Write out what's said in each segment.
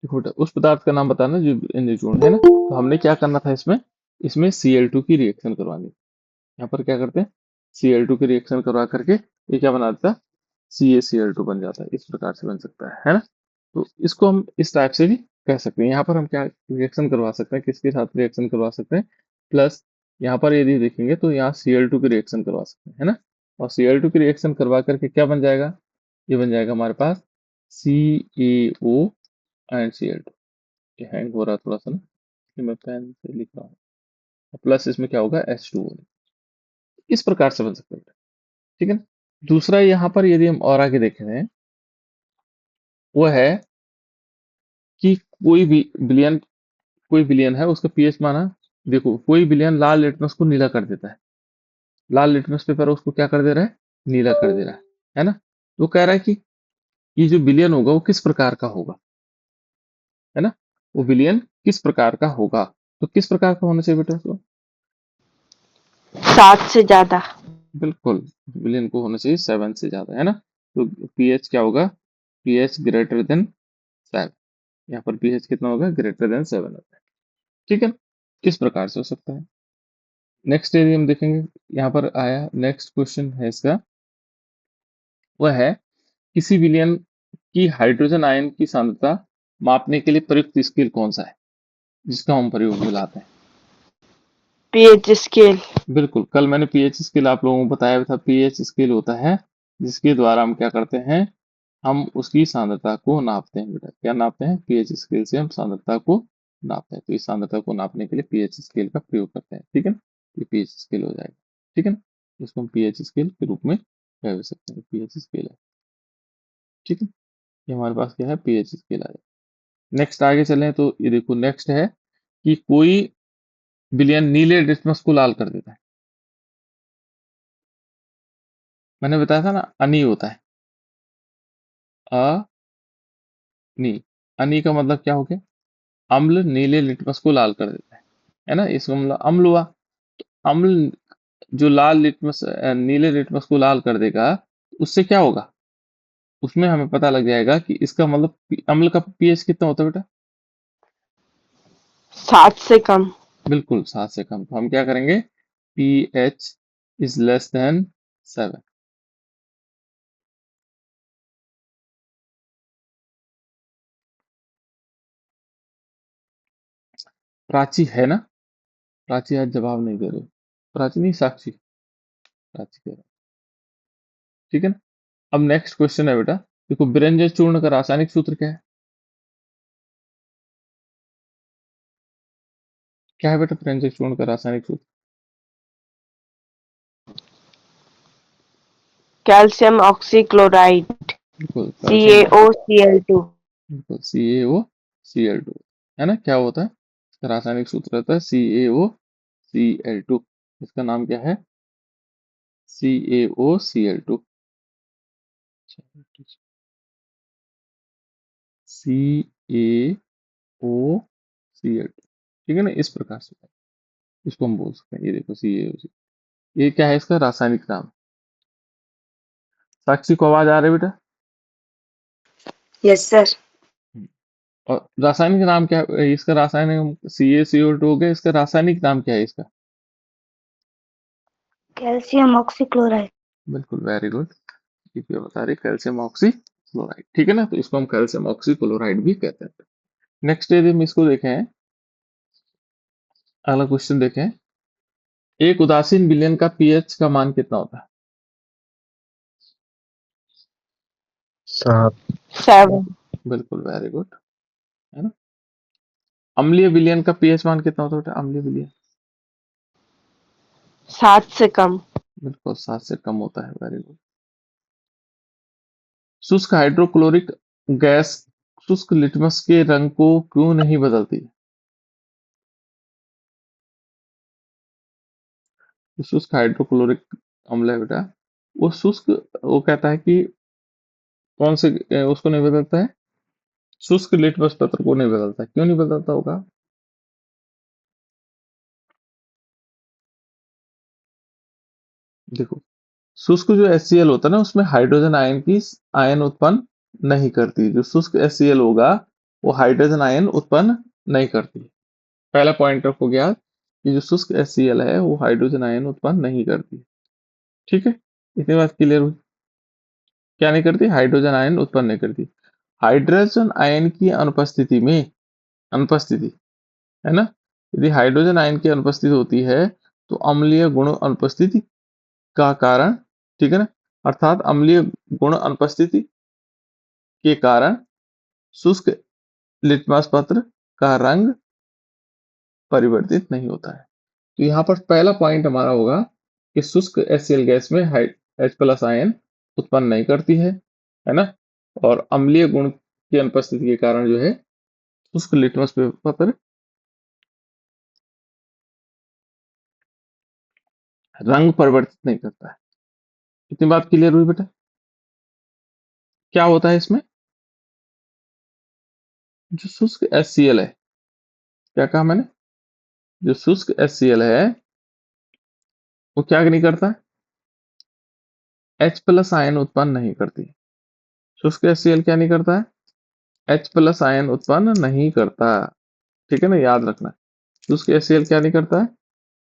देखो बेटा, उस पदार्थ का नाम बताना जो निचूर्ण है ना। तो हमने क्या करना था इसमें, इसमें Cl2 की रिएक्शन करवानी। यहाँ पर क्या करते हैं, Cl2 की रिएक्शन करवा करके ये क्या बना देता है, CaCl2 बन जाता है। इस प्रकार से बन सकता है ना। तो इसको हम इस टाइप से भी कह सकते हैं। यहाँ पर हम क्या रिएक्शन करवा सकते हैं, किसके साथ रिएक्शन करवा सकते हैं, प्लस यहाँ पर यदि देखेंगे तो यहाँ Cl2 की रिएक्शन करवा सकते हैं, है ना। और Cl2 की रिएक्शन करवा करके क्या बन जाएगा, ये बन जाएगा हमारे पास CaO एंड Cl2। ये हैंग हो रहा है थोड़ा सा ना, इसलिए मैं पेन से लिख रहा हूँ। प्लस इसमें क्या होगा, H2O। इस प्रकार से बन सकता है, ठीक है ना। दूसरा यहाँ पर यदि हम और आगे देखें, वो है कि कोई विलियन है, उसका पीएच माना। देखो, कोई विलियन लाल लिटमस को नीला कर देता है। लाल लिटमस पेपर उसको क्या कर दे रहा है, नीला कर दे रहा है ना। वो कह रहा है कि ये जो विलियन होगा वो किस प्रकार का होगा, है ना। वो विलियन किस प्रकार का होगा, तो किस प्रकार का होना चाहिए बेटा उसको, 7 से ज्यादा। बिल्कुल, विलियन को होना चाहिए 7 से ज्यादा, है ना। तो पीएच क्या होगा, पीएच ग्रेटर देन 7। यहाँ पर पीएच कितना होगा, ग्रेटर देन 7 होता है, ठीक है। किस प्रकार से हो सकता है। नेक्स्ट यदि हम देखेंगे, यहाँ पर आया नेक्स्ट क्वेश्चन है इसका, वह है किसी विलयन की हाइड्रोजन आयन की सांद्रता मापने के लिए प्रयुक्त स्केल कौन सा है, जिसका हम प्रयोग में लाते हैं। PH scale. बिल्कुल, कल मैंने पीएच स्केल आप लोगों को बताया था। पीएच स्केल होता है जिसके द्वारा हम क्या करते हैं, हम उसकी सांद्रता को नापते हैं। बेटा क्या नापते हैं, पीएच स्केल से हम सांद्रता को नापते हैं। तो इस सांद्रता को नापने के लिए पीएच स्केल का प्रयोग करते हैं, ठीक है ना। ये पीएच स्केल हो जाएगा, ठीक है ना। इसको हम पीएच स्केल के रूप में कह सकते हैं, पीएच स्केल है, ठीक है। ये हमारे पास क्या है, पीएच स्केल आ जाएगा। नेक्स्ट आगे चलें तो ये देखो, नेक्स्ट है कि कोई विलयन नीले लिटमस को लाल कर देता है। मैंने बताया था ना, अनी होता है, अनी। अनी का मतलब क्या हो गया, अम्ल नीले लिटमस को लाल कर देता है ना। इसका मतलब अम्ल हुआ। अम्ल जो लाल लिटमस नीले लिटमस को लाल कर देगा, उससे क्या होगा, उसमें हमें पता लग जाएगा कि इसका मतलब अम्ल का पीएच कितना होता है बेटा, 7 से कम। बिल्कुल 7 से कम। तो हम क्या करेंगे, pH is less than 7। Prachi है ना, प्राची आज जवाब नहीं दे रहे, प्राची नहीं, साक्षी, प्राची कह रहा है, ठीक है ना। अब नेक्स्ट क्वेश्चन है बेटा, देखो बिरंजन चूर्ण का रासायनिक सूत्र क्या है, क्या है बेटा बिरंजन चूर्ण का रासायनिक सूत्र। Calcium oxychloride. बिल्कुल सी कैल्शियम ए ओ सी एल टू। बिल्कुल CaO Cl2, है ना। क्या होता है, इसका रासायनिक सूत्र रहता है CaOCl2। इसका नाम क्या है, CaOCl2, CaOCl2, ठीक है ना। इस प्रकार से इसको हम बोल सकते हैं। ये देखो CaOC, ये क्या है, इसका रासायनिक नाम। साक्षी को आवाज आ रही है बेटा। Yes sir. हम्म। और रासायनिक नाम क्या है इसका, रासायनिक CaCO2 हो गया, इसका रासायनिक नाम क्या है इसका। Calcium oxychloride. बिल्कुल, वेरी गुड। ये बता रही कैल्शियम ऑक्सी क्लोराइड, ठीक है ना। तो इसको हम कैल्शियम ऑक्सी क्लोराइड भी कहते हैं। नेक्स्ट यदि हम इसको देखें, अगला क्वेश्चन देखें, एक उदासीन विलयन का पीएच का मान कितना होता है। 7। 7। बिल्कुल, वेरी गुड, है ना। अम्लीय विलयन का पीएच मान कितना होता है बेटा, अम्लीय विलयन। 7 से कम। बिल्कुल 7 से कम होता है, वेरी गुड। शुष्क हाइड्रोक्लोरिक गैस शुष्क लिटमस के रंग को क्यों नहीं बदलती। जो शुष्क हाइड्रोक्लोरिक अम्ल है बेटा, वो शुष्क, वो कहता है कि कौन से उसको नहीं बदलता है, शुष्क लिटमस पत्र को नहीं बदलता। क्यों नहीं बदलता होगा, देखो, शुष्क जो HCl होता है ना, उसमें हाइड्रोजन आयन उत्पन्न नहीं करती। जो शुष्क HCl होगा, वो हाइड्रोजन आयन उत्पन्न नहीं करती। पहला पॉइंट हो गया कि जो शुष्क HCl है वो हाइड्रोजन आयन उत्पन्न नहीं करती। ठीक है, इतनी बात क्लियर हुई। क्या नहीं करती? हाइड्रोजन आयन उत्पन्न नहीं करती। हाइड्रोजन आयन की अनुपस्थिति है ना, यदि हाइड्रोजन आयन की अनुपस्थिति होती है तो अम्लीय गुण अनुपस्थिति का कारण, ठीक है ना, अर्थात अम्लीय गुण अनुपस्थिति के कारण शुष्क लिटमस पत्र का रंग परिवर्तित नहीं होता है। तो यहाँ पर पहला पॉइंट हमारा होगा कि शुष्क HCl गैस में H+ आयन उत्पन्न नहीं करती है ना, और अम्लीय गुण की अनुपस्थिति के कारण जो है शुष्क लिटमस पत्र रंग परिवर्तित नहीं करता है। इतनी बात क्लियर हुई बेटा? क्या होता है इसमें? जो शुष्क HCl है, क्या कहा मैंने? जो शुष्क HCl है वो क्या नहीं करता? H+ आयन उत्पन्न नहीं करती। शुष्क HCl क्या नहीं करता है? H+ आयन उत्पन्न नहीं करता। ठीक है ना, याद रखना। शुष्क HCl क्या नहीं करता है?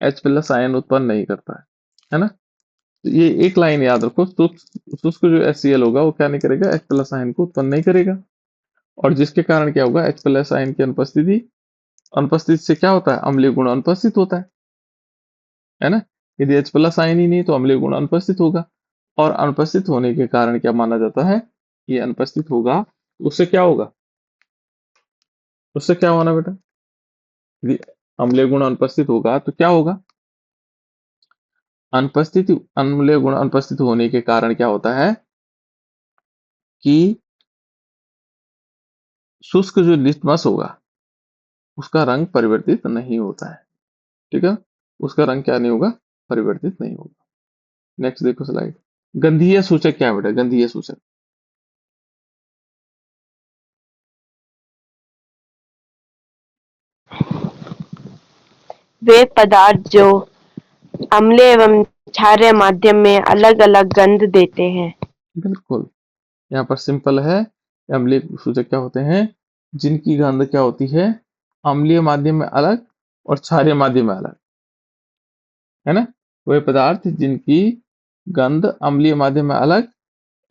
H+ आयन उत्पन्न नहीं करता है ना। तो ये एक लाइन याद रखो, शुष्क जो HCl होगा वो क्या नहीं करेगा? H+ आयन को उत्पन्न नहीं करेगा, और जिसके कारण क्या होगा? H+ आयन की अनुपस्थिति से क्या होता है? अम्लीय गुण अनुपस्थित होता है ना। यदि H+ आयन ही नहीं तो अम्लीय गुण अनुपस्थित होगा, और अनुपस्थित होने के कारण क्या माना जाता है? ये अनुपस्थित होगा, उससे क्या होगा? उससे क्या होना बेटा? यदि अम्लीय गुण अनुपस्थित होगा तो क्या होगा? अम्लीय गुण अनुपस्थित होने के कारण क्या होता है कि शुष्क जो लिटमस होगा उसका रंग परिवर्तित नहीं होता है। ठीक है, उसका रंग क्या नहीं होगा? परिवर्तित नहीं होगा। नेक्स्ट देखो स्लाइड। गंधीय सूचक क्या है बेटा? गंधीय सूचक वे पदार्थ जो अम्ल एवं क्षारीय माध्यम में अलग अलग गंध देते हैं। बिल्कुल, यहाँ पर सिंपल है। अम्लीय सूचक क्या होते हैं? जिनकी गंध क्या होती है? अम्लीय माध्यम में अलग और क्षारीय माध्यम में अलग, है ना। वे पदार्थ जिनकी गंध अम्लीय माध्यम में अलग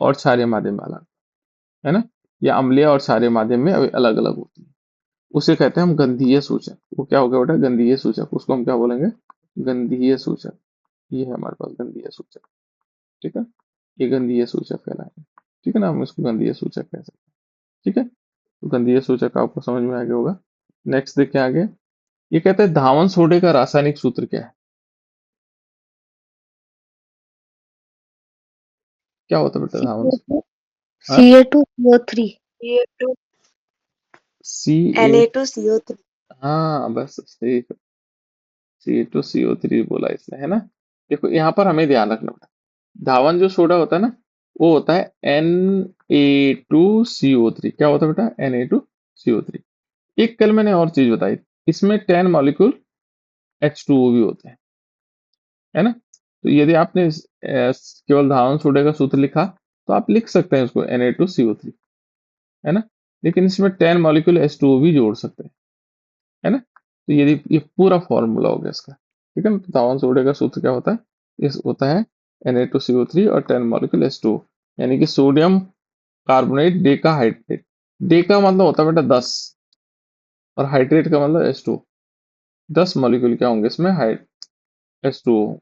और क्षारीय माध्यम में अलग, है ना, या अम्लीय और क्षारीय माध्यम में अलग अलग होती है, उसे कहते हैं हम गंधीय सूचक। वो क्या हो गया बेटा? गंधीय सूचक। उसको हम क्या बोलेंगे? गंधीय सूचक। ये है हमारे पास गंधीय सूचक। ठीक है, ये गंधीय सूचक कहलाएंगे। ठीक है ना, हम इसको गंधीय सूचक कह सकते हैं। ठीक है, तो गंधीय सूचक आपको समझ में आ गया होगा। नेक्स्ट देखिए आगे। ये कहते हैं धावन सोडे का रासायनिक सूत्र क्या है? क्या होता है बेटा धावन? हाँ, Ca2CO3 सी ए, Na2CO3 हाँ बस सही, C2CO3 बोला इसने, है ना। देखो यहाँ पर हमें ध्यान रखना पड़ता है, धावन जो सोडा होता है ना वो होता है Na2CO3। क्या होता है बेटा? Na2CO3। एक कल मैंने और चीज बताई, इसमें 10 मॉलिक्यूल H2O भी होते हैं, है ना। तो यदि आपने केवल धावन सोडे का सूत्र लिखा तो आप लिख सकते हैं उसको Na2CO3, है ना, लेकिन इसमें 10 मॉलिक्यूल H2O भी जोड़ सकते हैं, है ना। तो यदि ये पूरा फॉर्मूला हो गया इसका। ठीक है ना, तो धावन सोडे का सूत्र क्या होता है? इस होता है Na2CO3 और 10 मॉलिक्यूल H2O, यानी कि sodium carbonate Deka hydrate. Deka मतलब होता है बेटा 10, और हाइड्रेट का मतलब H2O। 10 मॉलिक्यूल क्या होंगे इसमें? H2O,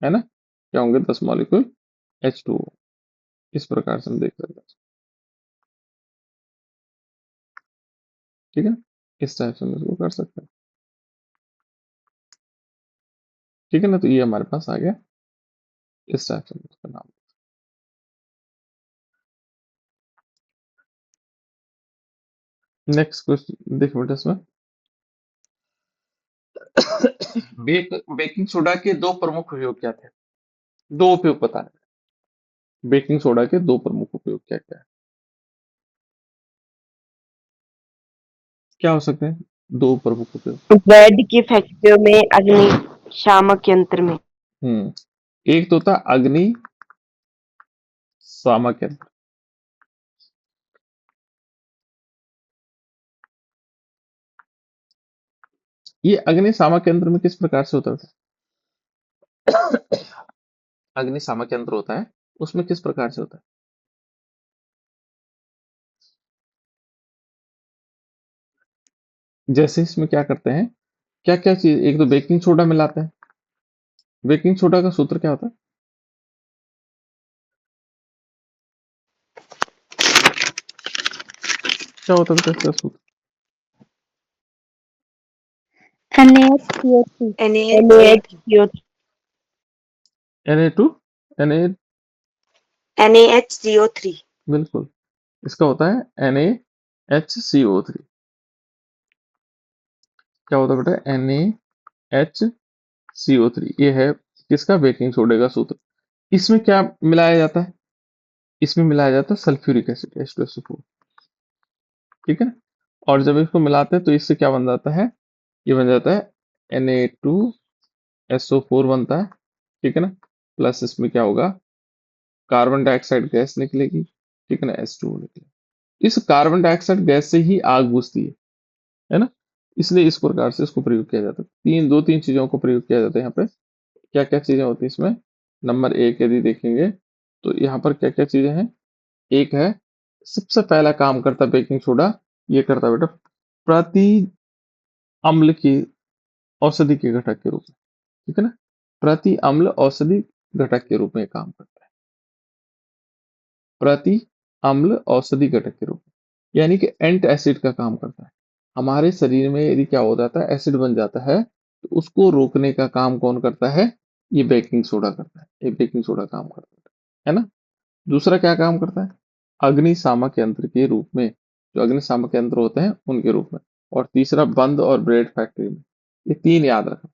है ना, क्या होंगे? 10 मॉलिक्यूल H2O। इस प्रकार से हम देख सकते हैं। ठीक है, इस टाइप से हम इसको कर सकते हैं। ठीक है ना, तो ये हमारे पास आ गया। इस टाइप से हम इसका नाम। नेक्स्ट क्वेश्चन देखो बेटा इसमें। बेकिंग सोडा के दो प्रमुख उपयोग क्या थे? दो उपयोग बताने। बेकिंग सोडा के दो प्रमुख उपयोग क्या क्या है? क्या हो सकते हैं दो प्रमुख उपयोग? ब्रेड की फैक्ट्रियों में अग्निशामक यंत्र में। एक तो था अग्नि शामक यंत्र, ये अग्निशामक यंत्र में किस प्रकार से होता है? अग्निशामक यंत्र होता है, उसमें किस प्रकार से होता है? जैसे इसमें क्या करते हैं, क्या क्या चीज, एक तो बेकिंग सोडा मिलाते हैं। बेकिंग सोडा का सूत्र क्या होता है? क्या होता है बेटा इसका सूत्र? NaCO3 NaHCO3 Na2 Na, NaHCO3 बिल्कुल, इसका होता है NaHCO3। क्या होता है बेटा? NaHCO3, ये है किसका? बेकिंग सोडे का सूत्र। इसमें क्या मिलाया जाता है? इसमें मिलाया जाता है सल्फ्यूरिक एसिड H2SO4, ठीक है ना? और जब इसको मिलाते हैं तो इससे क्या बन जाता है? ये बन जाता है Na2SO4 बनता है, ठीक है ना? प्लस इसमें क्या होगा? कार्बन डाइऑक्साइड गैस निकलेगी, ठीक है ना? H2O निकलेगा। इस कार्बन डाइऑक्साइड गैस से ही आग बुझती है ना? इसलिए इस प्रकार से इसको प्रयोग किया जाता है। दो तीन चीजों को प्रयोग किया जाता है यहाँ पे। क्या क्या चीजें होती है इसमें? नंबर एक यदि देखेंगे तो यहाँ पर क्या क्या चीजें हैं? एक है, सबसे पहला काम करता बेकिंग सोडा, ये करता बेटा प्रति अम्ल की औषधि के घटक के रूप में, ठीक है ना? प्रति अम्ल औषधि घटक के रूप में काम करता है। प्रति अम्ल औषधि घटक के रूप में, यानी कि एंट एसिड का काम करता है। हमारे शरीर में यदि क्या हो जाता है, एसिड बन जाता है, तो उसको रोकने का काम कौन करता है? ये बेकिंग सोडा करता है। ये बेकिंग सोडा काम करता है ना? दूसरा क्या काम करता है? अग्निशामक यंत्र के रूप में, जो अग्निशामक यंत्र होते हैं उनके रूप में। और तीसरा बंद और ब्रेड फैक्ट्री में। ये तीन याद रखना।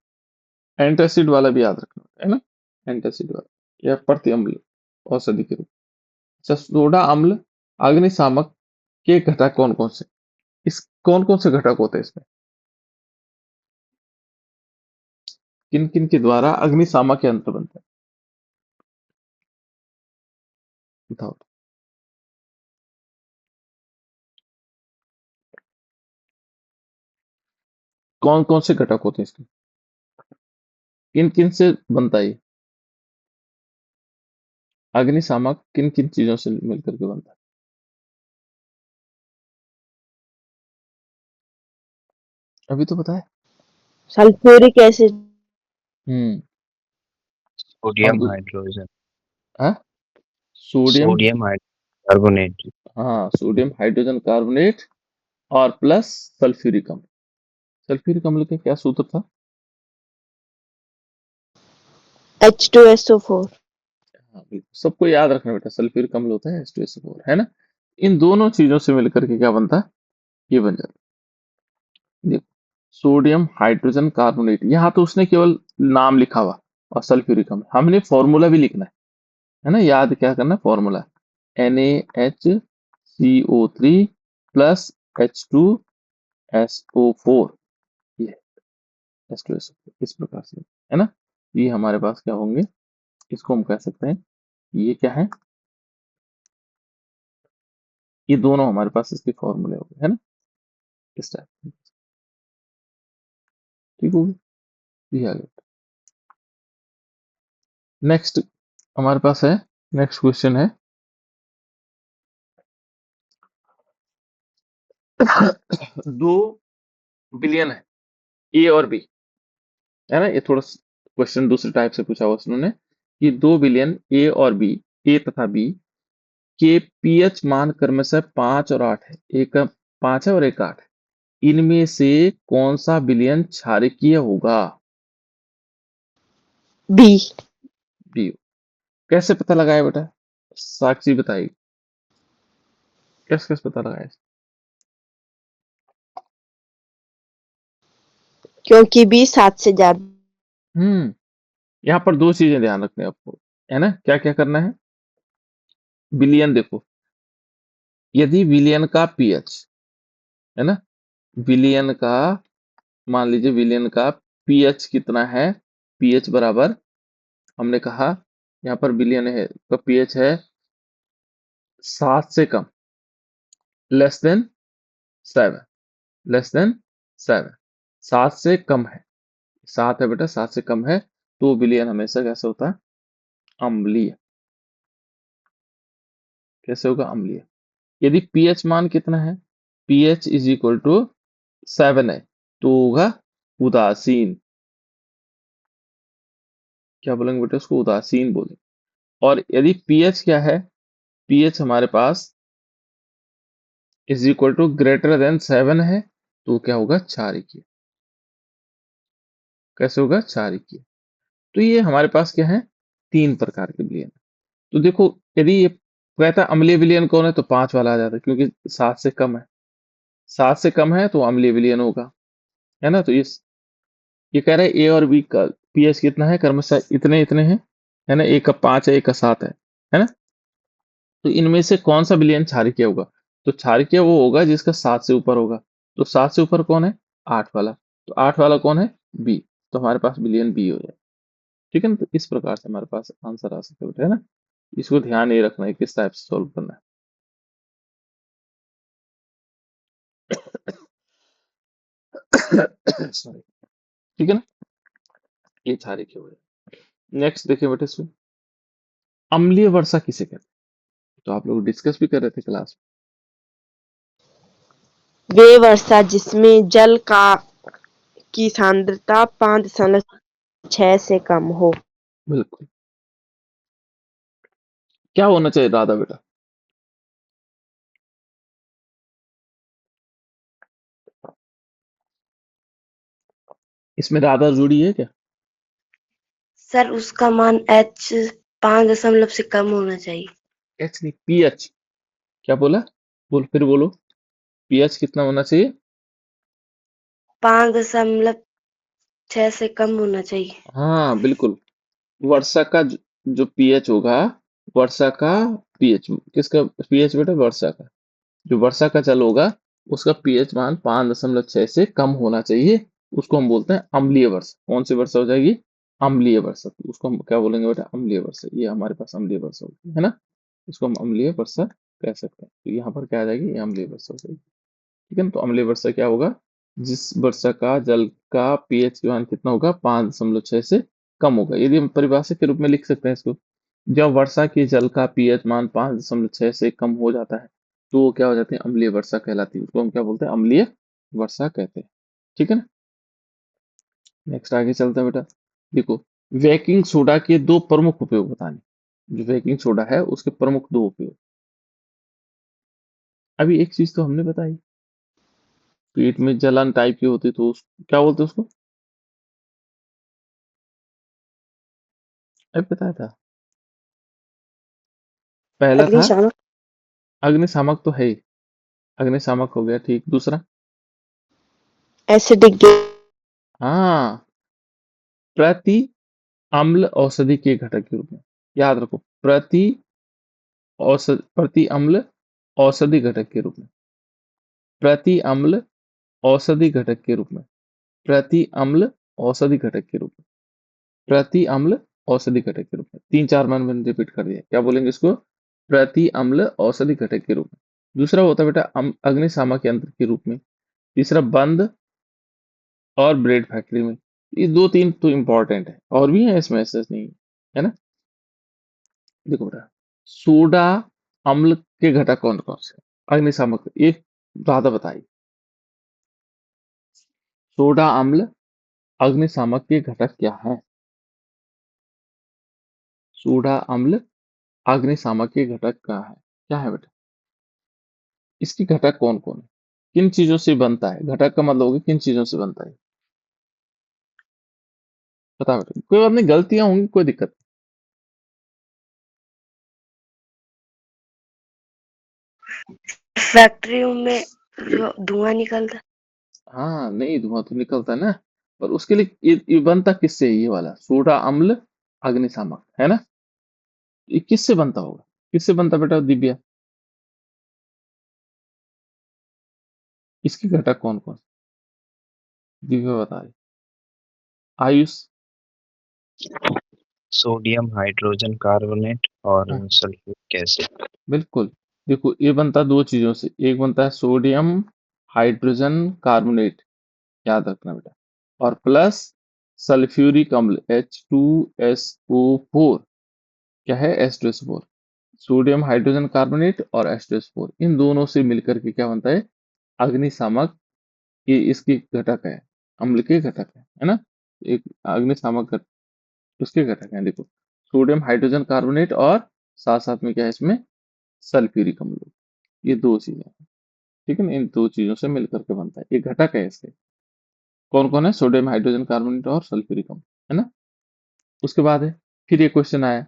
एंटासिड वाला भी याद रखना है ना? एंटासिड वाला या प्रति अम्ल औषधि के रूप में। अच्छा, सोडा अम्ल अग्निशामक के घटक कौन कौन से? इस कौन कौन से घटक होते हैं इसमें? किन किन के द्वारा अग्निशामक यंत्र बनता है? बताओ। कौन कौन से घटक होते हैं इसके? किन किन से बनता है ये? अग्निशामक किन किन चीजों से मिलकर के बनता है? अभी तो बताया। सल्फ्यूरिक एसिड हम्म। और सोडियम हाइड्रोजन हाँ, सोडियम, सोडियम कार्बोनेट हाँ सोडियम हाइड्रोजन कार्बोनेट और प्लस सल्फ्यूरिक अम्ल। सल्फ्यूरिक अम्ल का क्या सूत्र था? H2SO4 हाँ बिल्कुल, सबको याद रखना बेटा, सल्फ्यूरिक अम्ल होता है H2SO4, है ना? इन दोनों चीजों से मिलकर के क्या बनता है? ये बन जाता है। देखो, सोडियम हाइड्रोजन कार्बोनेट, यहाँ तो उसने केवल नाम लिखा हुआ, और सल्फ्यूरिक अम्ल हमने फॉर्मूला भी लिखना है ना? याद क्या करना है? फॉर्मूला NaHCO3 प्लस H2SO4, ये H2SO4 इस प्रकार से, है ना? ये हमारे पास क्या होंगे? इसको हम कह सकते हैं, ये क्या है? ये दोनों हमारे पास इसके फॉर्मूले हो गए, है ना? इस टाइप, ठीक होगी। ये आ गया। नेक्स्ट हमारे पास है, नेक्स्ट क्वेश्चन है 2 बिलियन है ए और बी, है ना? ये थोड़ा क्वेश्चन दूसरे टाइप से पूछा हुआ उन्होंने कि 2 बिलियन ए और बी, ए तथा बी के पीएच मान क्रमशः 5 और 8 है। एक का 5 है और एक 8 है। इनमें से कौन सा बिलियन क्षारकीय होगा? B B. कैसे पता लगाया बेटा? साक्षी बताएगी, कैसे कैसे पता लगाया? क्योंकि B 7 से ज्यादा यहाँ पर दो चीजें ध्यान रखनी है आपको, है ना? क्या क्या करना है? बिलियन देखो, यदि बिलियन का पीएच, है ना? बिलियन का, मान लीजिए बिलियन का पीएच कितना है? पीएच बराबर, हमने कहा यहाँ पर बिलियन है तो पीएच है 7 से कम, लेस देन 7, लेस देन 7, 7 से कम है, 7 है बेटा, 7 से कम है, तो वो विलयन हमेशा कैसे होता है? अम्लीय। कैसे होगा? अम्लीय। यदि पीएच मान कितना है? पीएच इज इक्वल टू 7 है, तो होगा उदासीन। क्या बोलेंगे बेटा? उसको उदासीन बोलेंगे। और यदि पीएच क्या है? पीएच हमारे पास is equal to greater than 7 है, तो क्या होगा? क्षारीय। कैसे होगा? क्षारीय। तो ये हमारे पास क्या है? 3 प्रकार के विलयन। तो देखो, यदि ये कहता है अम्लीय विलयन कौन है, तो 5 वाला आ जाता है, क्योंकि 7 से कम है। 7 से कम है तो अम्लीय विलयन होगा, है ना? तो ये कह रहा है ए और बी का पीएच कितना है? क्रमशः इतने इतने हैं, है ना? एक का 5 है, एक का 7 है ना? तो इनमें से कौन सा विलयन क्षारीय होगा? तो क्षारीय वो होगा जिसका 7 से ऊपर होगा। तो 7 से ऊपर कौन है? 8 वाला। तो 8 वाला कौन है? बी। तो हमारे पास विलयन बी हो जाए। ठीक है ना? तो इस प्रकार से हमारे पास आंसर आ सकता है बेटा, है ना? इसको ध्यान ये रखना है किस टाइप से सॉल्व करना है। सॉरी। ठीक है ना? ये क्षारीय हो गया। नेक्स्ट देखिए बेटा, इसमें अम्लीय वर्षा किसे कहते हैं? तो आप लोग डिस्कस भी कर रहे थे क्लास वे वर्षा जिसमें जल का की सांद्रता 5.6 से कम हो। में। बिल्कुल। क्या होना चाहिए राधा बेटा? इसमें राधा जुड़ी है क्या? सर उसका मान H 5 दशमलव से कम होना चाहिए। एच नहीं, पीएच। क्या बोला? फिर बोलो। पीएच कितना होना चाहिए? 5.6 से कम होना चाहिए। हाँ बिल्कुल। वर्षा का जो पीएच होगा, वर्षा का पीएच किसका पीएच बेटा? वर्षा का। जो वर्षा का जल होगा उसका पीएच मान 5.6 से कम होना चाहिए। उसको हम बोलते हैं अम्लीय वर्षा। कौन सी वर्षा हो जाएगी? अम्लीय वर्षा। तो उसको हम क्या बोलेंगे बेटा? अम्लीय वर्षा। ये हमारे पास अम्लीय वर्षा होगी, है ना? इसको हम अम्लीय वर्षा कह सकते हैं। तो यहाँ पर क्या आ जाएगी? ये अम्लीय वर्षा हो जाएगी। ठीक है ना? तो अम्लीय वर्षा क्या होगा? जिस वर्षा का जल का पीएच मान कितना होगा? 5.6 से कम होगा। यदि हम परिभाषा के रूप में लिख सकते हैं इसको, जब वर्षा के जल का पीएच मान 5.6 से कम हो जाता है, तो वो क्या हो जाती है? अम्लीय वर्षा कहलाती है। उसको हम क्या बोलते हैं? अम्लीय वर्षा कहते हैं। ठीक है ना? नेक्स्ट आगे चलते हैं बेटा। देखो, बेकिंग सोडा के 2 प्रमुख उपयोग बताने। जो बेकिंग सोडा है उसके प्रमुख 2 उपयोग। अभी एक चीज तो हमने बताई, पेट में जलन टाइप की होती तो क्या बोलते उसको? अभी बताया था। पहला था अग्निशामक। अग्निशामक, तो है ही। अग्निशामक हो गया, ठीक। दूसरा? एसिडिक हाँ, प्रति अम्ल औषधि के घटक के रूप में। याद रखो, प्रति अम्ल औषधि घटक के रूप में। प्रति अम्ल औषधि घटक के रूप में। प्रति अम्ल औषधि घटक के रूप में। प्रति अम्ल औषधि घटक के रूप में। 3-4 बार मैंने रिपीट कर दिया। क्या बोलेंगे इसको? प्रति अम्ल औषधि घटक के रूप में। दूसरा होता है बेटा अग्निशामक यंत्र के रूप में। तीसरा बंद और ब्रेड फैक्ट्री में। ये 2-3 तो इंपॉर्टेंट है, और भी है इसमें, ऐसा नहीं है ना? देखो बेटा, सोडा अम्ल के घटक कौन कौन से? अग्निशामक ये ज्यादा बताइए। सोडा अम्ल अग्निशामक के घटक क्या है? सोडा अम्ल अग्निशामक के घटक क्या है बेटा? इसके घटक कौन कौन है? किन चीजों से बनता है? घटक का मतलब होगा किन चीजों से बनता है? बता बेटा। कोई बात नहीं, गलतियां होंगी, कोई दिक्कत फैक्ट्रियों में जो धुआं निकलता। नहीं। हाँ नहीं, धुआं तो निकलता है ना, पर उसके लिए ये बनता किससे है? ये वाला सोडा अम्ल अग्निशामक, है ना? ये किससे बनता होगा? किससे बनता बेटा दिव्या? इसके घटक कौन कौन? दिव्या बता रही। आयुष? सोडियम हाइड्रोजन कार्बोनेट और हाँ, सल्फ्यूरिक एसिड। बिल्कुल। देखो, ये बनता 2 चीजों से। एक बनता है सोडियम हाइड्रोजन कार्बोनेट, याद रखना बेटा। और प्लस सल्फ्यूरिक अम्ल H2SO4 क्या है, H2SO4, सोडियम हाइड्रोजन कार्बोनेट और H2SO4 इन दोनों से मिलकर के क्या बनता है, अग्निशामक। ये इसके घटक है, अम्ल के घटक है ना। एक अग्निशामक उसके घटक हैं, देखो सोडियम हाइड्रोजन कार्बोनेट और साथ साथ में क्या है इसमें, सल्फ्यूरिक अम्ल। ये दो चीजें हैं, ठीक है ना, इन दो चीजों से मिलकर के बनता है, ये घटक है इसके। कौन कौन है, सोडियम हाइड्रोजन कार्बोनेट और सल्फ्यूरिक अम्ल, है ना। उसके बाद है, फिर ये क्वेश्चन आया,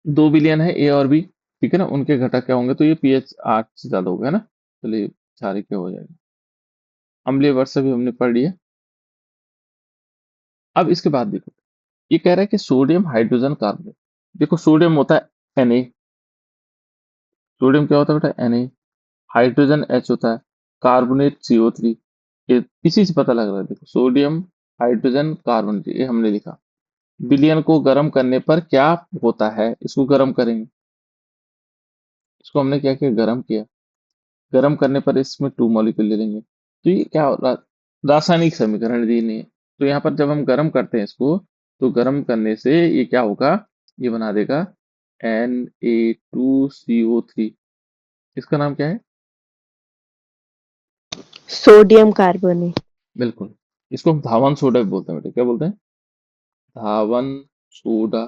2 बिलियन है ए और बी, ठीक है ना, उनके घटक क्या होंगे, तो ये पीएच 8 से ज्यादा होगा, है ना। चलिए सारे क्या हो जाएगा, अम्लीय वर्षा भी हमने पढ़ लिया। अब इसके बाद देखो, ये कह रहा है कि सोडियम हाइड्रोजन कार्बोनेट, देखो सोडियम होता है Na, सोडियम क्या होता है बेटा, Na, हाइड्रोजन H होता है, कार्बोनेट CO3, ये इसी से पता लग रहा है, देखो सोडियम हाइड्रोजन कार्बोनेट, ये हमने लिखा। विलयन को गर्म करने पर क्या होता है, इसको गर्म करेंगे, इसको हमने क्या किया, गर्म किया। गर्म करने पर इसमें 2 मॉलिक्यूल ले लेंगे, तो ये क्या रासायनिक समीकरण दी नहीं है। तो यहाँ पर जब हम गर्म करते हैं इसको, तो गर्म करने से ये क्या होगा, ये बना देगा Na2CO3, इसका नाम क्या है, सोडियम कार्बोनेट। बिल्कुल, इसको हम धावन सोडा भी बोलते हैं बेटा, क्या बोलते हैं, धावन सोडा,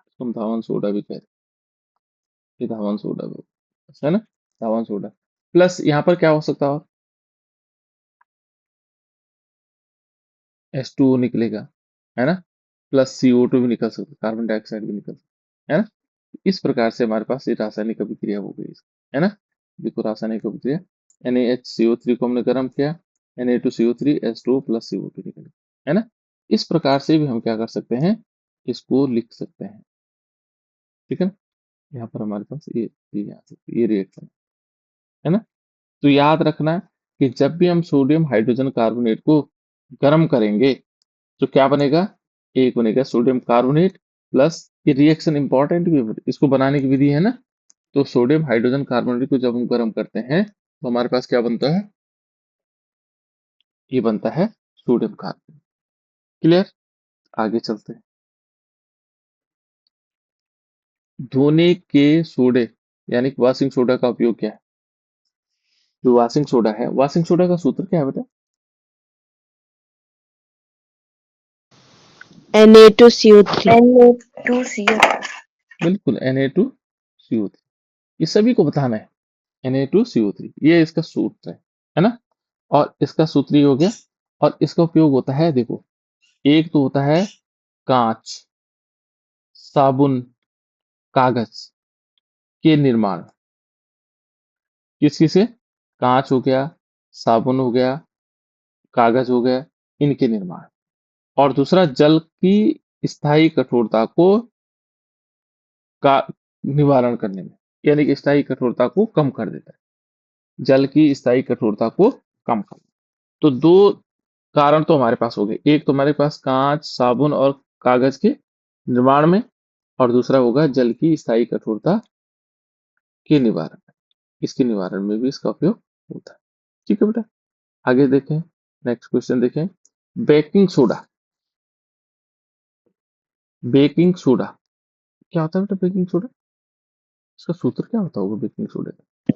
इसको हम धावन सोडा भी कहते हैं, ये धावन सोडा भी है ना, धावन सोडा। प्लस यहाँ पर क्या हो सकता है, H2O निकलेगा, है ना, प्लस CO2 भी निकल सकता है, कार्बन डाइऑक्साइड भी निकल सकता है ना। इस प्रकार से हमारे पास ये रासायनिक अभिक्रिया हो गई, है ना। देखो रासायनिक अभिक्रिया, NaHCO3 को हमने गर्म किया, Na2CO3 H2O प्लस CO2 निकले, है ना। इस प्रकार से भी हम क्या कर सकते हैं, इसको लिख सकते हैं, ठीक है ना। यहाँ पर हमारे पास ये चीज आ सकती है, ये रिएक्शन, है ना। तो याद रखना कि जब भी हम सोडियम हाइड्रोजन कार्बोनेट को गर्म करेंगे, तो क्या बनेगा, एक बनेगा सोडियम कार्बोनेट प्लस, ये रिएक्शन इंपॉर्टेंट भी है, इसको बनाने की विधि है ना। तो सोडियम हाइड्रोजन कार्बोनेट को जब हम गर्म करते हैं, तो हमारे पास क्या बनता है, ये बनता है सोडियम कार्बोनेट। क्लियर, आगे चलते हैं। धोने के सोडे यानी कि वॉशिंग सोडा का उपयोग क्या है, जो वॉशिंग सोडा है, वॉशिंग सोडा का सूत्र क्या है बेटा, Na2CO3। Na2CO3। बिल्कुल Na2CO3, ये सभी को बताना है, Na2CO3 ये इसका सूत्र है ना। और इसका सूत्र ये हो गया, और इसका उपयोग होता है, देखो एक तो होता है कांच, साबुन, कागज के निर्माण, किस से, कांच हो गया, साबुन हो गया, कागज हो गया, इनके निर्माण। और दूसरा जल की स्थायी कठोरता को का निवारण करने में, यानी कि स्थायी कठोरता को कम कर देता है, जल की स्थायी कठोरता को कम कर। तो दो कारण तो हमारे पास हो गए, एक तो हमारे पास कांच, साबुन और कागज के निर्माण में, और दूसरा होगा जल की स्थायी कठोरता के निवारण में, इसके निवारण में भी इसका उपयोग होता है। ठीक है बेटा, आगे देखें, नेक्स्ट क्वेश्चन देखें, बेकिंग सोडा, बेकिंग सोडा क्या होता है बेटा, बेकिंग सोडा, इसका सूत्र क्या होता होगा बेकिंग सोडा का,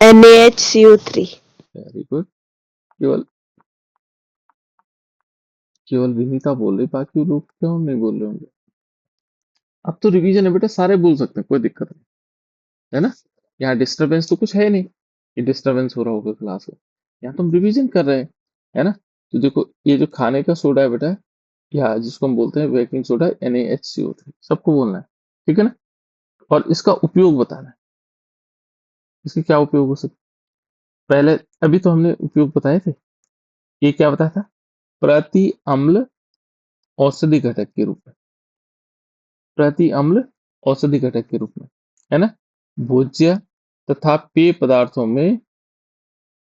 NaHCO3। वेरी गुड, केवल केवल विनीता बोल रही, बाकी लोग क्यों नहीं बोल रहे होंगे। अब तो रिवीजन है बेटा, सारे बोल सकते हैं, कोई दिक्कत नहीं, है ना। यहाँ डिस्टरबेंस तो कुछ है नहीं कि डिस्टरबेंस हो रहा होगा क्लास में, यहाँ तो हम रिवीजन कर रहे हैं, है ना। तो देखो ये जो खाने का सोडा है बेटा, या जिसको हम बोलते हैं बेकिंग सोडा, NaHCO3 सबको बोलना है, ठीक है ना। और इसका उपयोग बताना है, इसके क्या उपयोग हो सकते, पहले अभी तो हमने उपयोग बताए थे, ये क्या बताया था, प्रति अम्ल औषधि घटक के रूप में, प्रति अम्ल औषधि घटक के रूप में, है ना। भोज्य तथा पेय पदार्थों में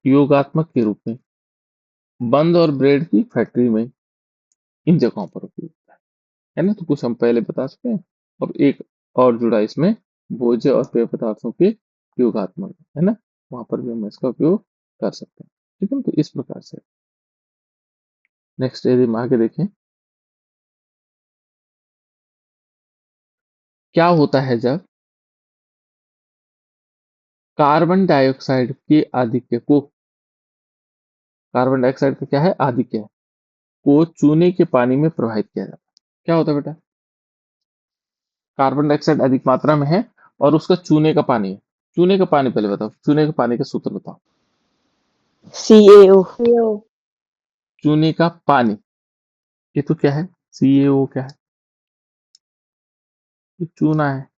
योगात्मक के रूप में, बंद और ब्रेड की फैक्ट्री में, इन जगहों पर उपयोग होता है ना। तो कुछ हम पहले बता चुके हैं, और एक और जुड़ा इसमें, भोज्य और पेय पदार्थों के योगात्मक, है ना, वहां पर भी हम इसका उपयोग कर सकते हैं। ठीक है ना? तो इस प्रकार से। नेक्स्ट यदि हम आगे देखें, क्या होता है जब कार्बन डाइऑक्साइड के आधिक्य को, कार्बन डाइऑक्साइड का क्या है, आधिक्य है, को चूने के पानी में प्रवाहित किया जाता है। क्या होता है बेटा? कार्बन डाइऑक्साइड अधिक मात्रा में है और उसका चूने का पानी है। चूने का पानी पहले बताओ, चूने का पानी का सूत्र बताओ। CaO। चूने का पानी, ये तो क्या है, CaO क्या है, ये चूना है।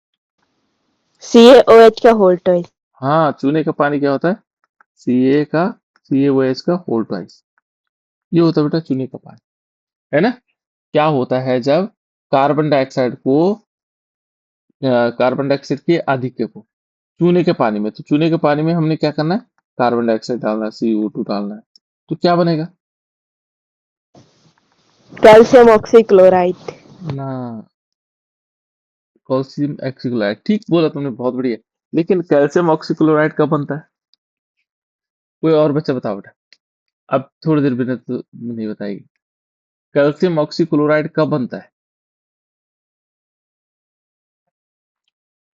CaOH का होल ट्वाइस। हाँ, चूने का पानी क्या होता है, CaOH का होल ट्वाइस। ये होता है बेटा चूने का पानी, है ना? क्या होता है जब कार्बन डाइऑक्साइड को, कार्बन डाइऑक्साइड के आधिक्य को चूने के पानी में, तो चूने के पानी में हमने क्या करना है, कार्बन डाइऑक्साइड डालना है, CO2 डालना है, तो क्या बनेगा कैल्शियम ऑक्सीक्लोराइड। ना, कैल्शियम ऑक्सीक्लोराइड। ठीक बोला तुमने, बहुत बढ़िया। लेकिन कैल्शियम ऑक्सीक्लोराइड कब बनता है, कोई और बच्चा बताओ बेटा। अब थोड़ी देर बिना तो नहीं बताएगी, कैल्शियम ऑक्सीक्लोराइड कब बनता है,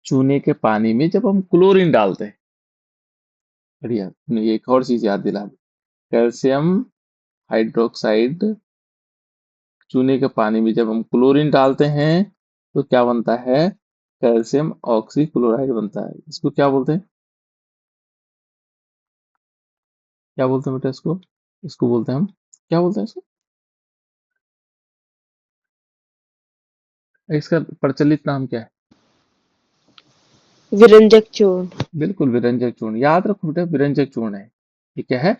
चूने के पानी में जब हम क्लोरीन डालते हैं। बढ़िया, तुमने ये एक और चीज याद दिला दी। कैल्शियम हाइड्रोक्साइड चूने के पानी में जब हम क्लोरीन डालते हैं तो क्या बनता है, कैल्शियम ऑक्सीक्लोराइड बनता है। इसको क्या बोलते हैं, क्या बोलते हैं बेटा इसको, इसको बोलते हैं हम, क्या बोलते हैं इसको, इसका प्रचलित नाम क्या है? विरंजक चूर्ण। बिल्कुल, विरंजक चूर्ण। याद रखो बेटा, विरंजक चूर्ण है। ये क्या है,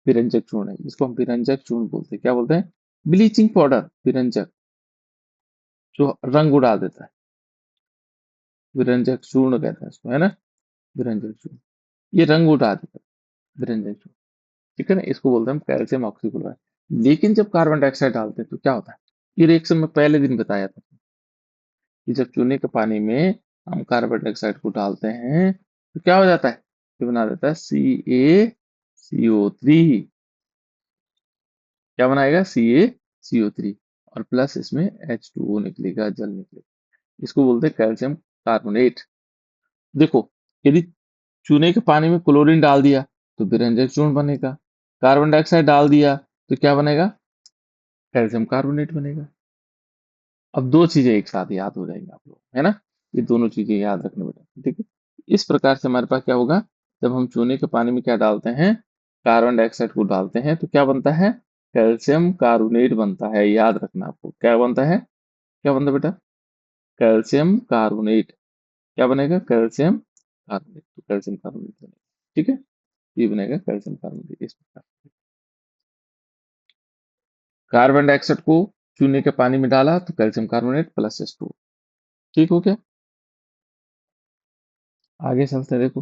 विरंजक चूर्ण है, इसको हम विरंजक चूर्ण बोलते हैं। क्या बोलते हैं, ब्लीचिंग पाउडर, विरंजक, जो रंग उड़ा देता है, विरंजक चूर्ण कहते हैं इसको, है ना? विरंजक चूर्ण, ये रंग उड़ा देता है, विरंजक चूर्ण। ठीक है ना, इसको बोलते हैं हम कैल्शियम ऑक्सीक्लोराइड। लेकिन जब कार्बन डाइऑक्साइड डालते हैं तो क्या होता है, ये रिएक्शन में पहले दिन बताया था कि जब चूने के पानी में हम कार्बन डाइऑक्साइड को डालते हैं तो क्या हो जाता है, ये बना देता है CaCO3। क्या बनाएगा, CaCO3, और प्लस इसमें H2O निकलेगा, जल निकलेगा। इसको बोलते हैं कैल्शियम कार्बोनेट। देखो, यदि चूने के पानी में क्लोरीन डाल दिया तो विरंजक चूर्ण बनेगा, कार्बन डाइऑक्साइड डाल दिया तो क्या बनेगा, कैल्शियम कार्बोनेट बनेगा। अब दो चीजें एक साथ याद हो जाएंगी आप लोग, है ना? ये दोनों चीजें याद रखने बेटा, ठीक है? इस प्रकार से हमारे पास क्या होगा, जब हम चूने के पानी में क्या डालते हैं, कार्बन डाइऑक्साइड को डालते हैं तो क्या बनता है, कैल्शियम कार्बोनेट बनता है। याद रखना, आपको क्या बनता है, क्या बनता है बेटा, कैल्शियम कार्बोनेट। क्या बनेगा, कैल्शियम कार्बोनेट, तो कैल्शियम कार्बोनेट बनेगा। ठीक है, ये बनेगा कैल्शियम कार्बोनेट इस प्रकार। कार्बन डाइऑक्साइड को चूने के पानी में डाला तो कैल्शियम कार्बोनेट प्लस H2। ठीक हो क्या, आगे चलते हैं। देखो,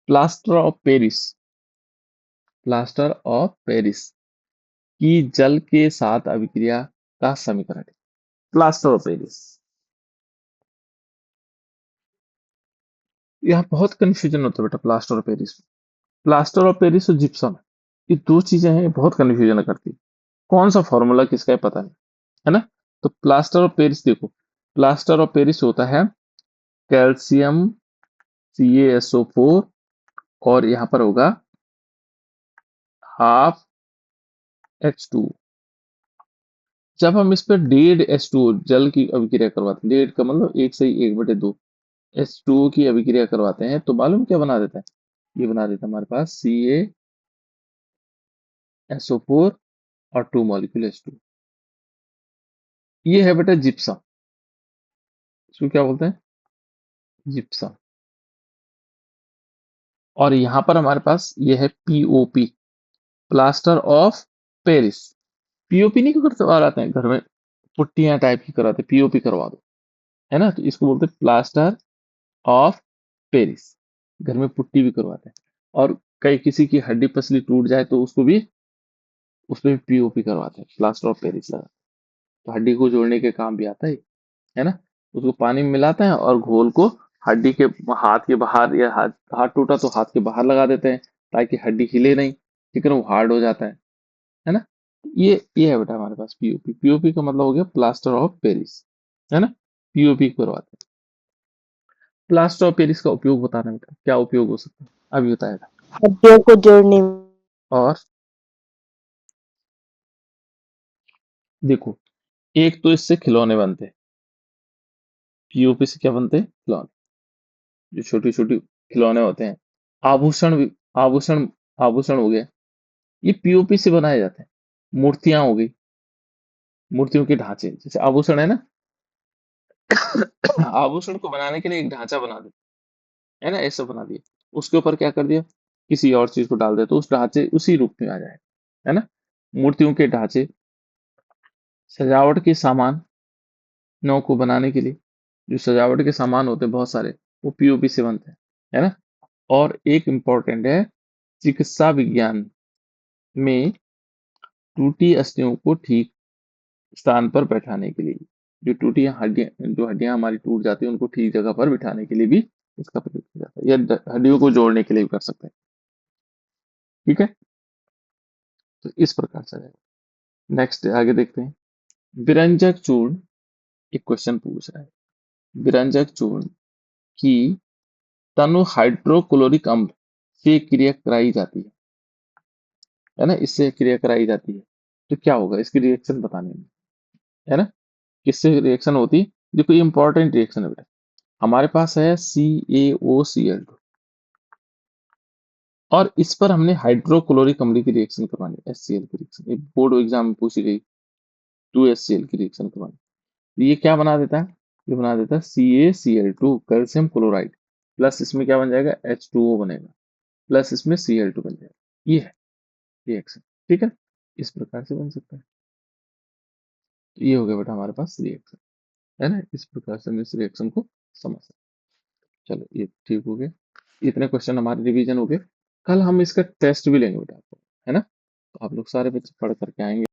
plaster of Paris, plaster of Paris की जल के साथ अभिक्रिया का समीकरण है। प्लास्टर ऑफ पेरिस, यहाँ बहुत कंफ्यूजन होता है बेटा प्लास्टर ऑफ पेरिस में। प्लास्टर ऑफ पेरिस और जिप्सम, ये दो चीजें हैं, बहुत कंफ्यूजन करती है। कौन सा फॉर्मूला किसका है पता नहीं, है ना? तो प्लास्टर ऑफ पेरिस देखो, प्लास्टर ऑफ पेरिस होता है कैल्शियम CaSO4, और यहाँ पर होगा हाफ H2। जब हम इस पर 1.5 H2O जल की अभिक्रिया करवाते हैं, 1.5 का मतलब 1/1/2 H2O की अभिक्रिया करवाते हैं, तो मालूम क्या बना देता है, ये बना देता है हमारे पास CaSO4 और 2 मॉलिक्यूल H2। ये है बेटा जिप्सम, इसको क्या बोलते हैं, जिप्सम। और यहाँ पर हमारे पास ये है POP, plaster of Paris. POP नहीं करवाते हैं घर में, पुट्टियां टाइप की कराते, POP करवा दो, है ना? तो इसको बोलते हैं प्लास्टर ऑफ पेरिस। घर में पुट्टी भी करवाते हैं, और कई किसी की हड्डी पसली टूट जाए तो उसको भी, उसपे भी POP करवाते हैं, प्लास्टर ऑफ पेरिस लगा, तो हड्डी को जोड़ने के काम भी आता है ना? उसको पानी में मिलाते हैं और घोल को हड्डी के, हाथ के बाहर, या हाथ हाथ टूटा तो हाथ के बाहर लगा देते हैं ताकि हड्डी हिले नहीं, ठीक है ना, वो हार्ड हो जाता है ना। ये है बेटा हमारे पास पीओपी। पीओपी का मतलब हो गया प्लास्टर ऑफ पेरिस, है ना, पीओपी करवाते हैं। प्लास्टर ऑफ पेरिस का उपयोग बताना बेटा, क्या उपयोग हो सकता है अभी बताएगा। हड्डियों को जोड़ने में। और देखो, एक तो इससे खिलौने बनते हैं, पीओपी से क्या बनते हैं, खिलौने, जो छोटी छोटी खिलौने होते हैं। आभूषण भी, आभूषण, आभूषण हो गया, ये पीओपी से बनाए जाते हैं। मूर्तियां हो गई, मूर्तियों के ढांचे, जैसे आभूषण है ना, आभूषण को बनाने के लिए एक ढांचा बना दे, है ना, ऐसा बना दिया, उसके ऊपर क्या कर दिया, किसी और चीज को डाल दे तो उस ढांचे उसी रूप में आ जाए, है ना। मूर्तियों के ढांचे, सजावट के सामान नौ को बनाने के लिए, जो सजावट के सामान होते हैं बहुत सारे, वो पीओपी से बनते हैं, है ना। और एक इम्पोर्टेंट है, चिकित्सा विज्ञान में टूटी अस्थियों को ठीक स्थान पर बैठाने के लिए, जो टूटी हड्डियां, जो हड्डियां हमारी टूट जाती है उनको ठीक जगह पर बिठाने के लिए भी इसका प्रयोग किया जाता है, या हड्डियों को जोड़ने के लिए भी कर सकते हैं। ठीक है, तो इस प्रकार से जाएगा। नेक्स्ट आगे देखते हैं। विरंजक चूर्ण, एक क्वेश्चन पूछ रहा है, विरंजक चूर्ण की तनु हाइड्रोक्लोरिक अम्ल से क्रिया कराई जाती है ना, इससे क्रिया कराई जाती है, तो क्या होगा इसकी रिएक्शन बताने में, है ना, किससे रिएक्शन होती है। देखो ये इंपॉर्टेंट रिएक्शन है बेटा, हमारे पास है CaOCl2 और इस पर हमने हाइड्रोक्लोरिक अम्ल की रिएक्शन करवानी है, HCl की रिएक्शन, ये बोर्ड एग्जाम में पूछी गई, 2HCl की रिएक्शन करवानी। तो ये क्या बना देता है, ये बना देता है CaCl2 कैल्शियम क्लोराइड, प्लस इसमें क्या बन जाएगा, H2O बनेगा, प्लस इसमें Cl2 बन जाएगा। ये है रिएक्शन, ठीक है, इस प्रकार से बन सकता है। तो ये हो गया बेटा हमारे पास रिएक्शन, है ना, इस प्रकार से हम इस रिएक्शन को समझ सकते हैं। चलो ये ठीक हो गया, इतने क्वेश्चन हमारे रिवीजन हो गए। कल हम इसका टेस्ट भी लेंगे बेटा आपको, है ना, तो आप लोग सारे बच्चे पढ़ करके आएंगे।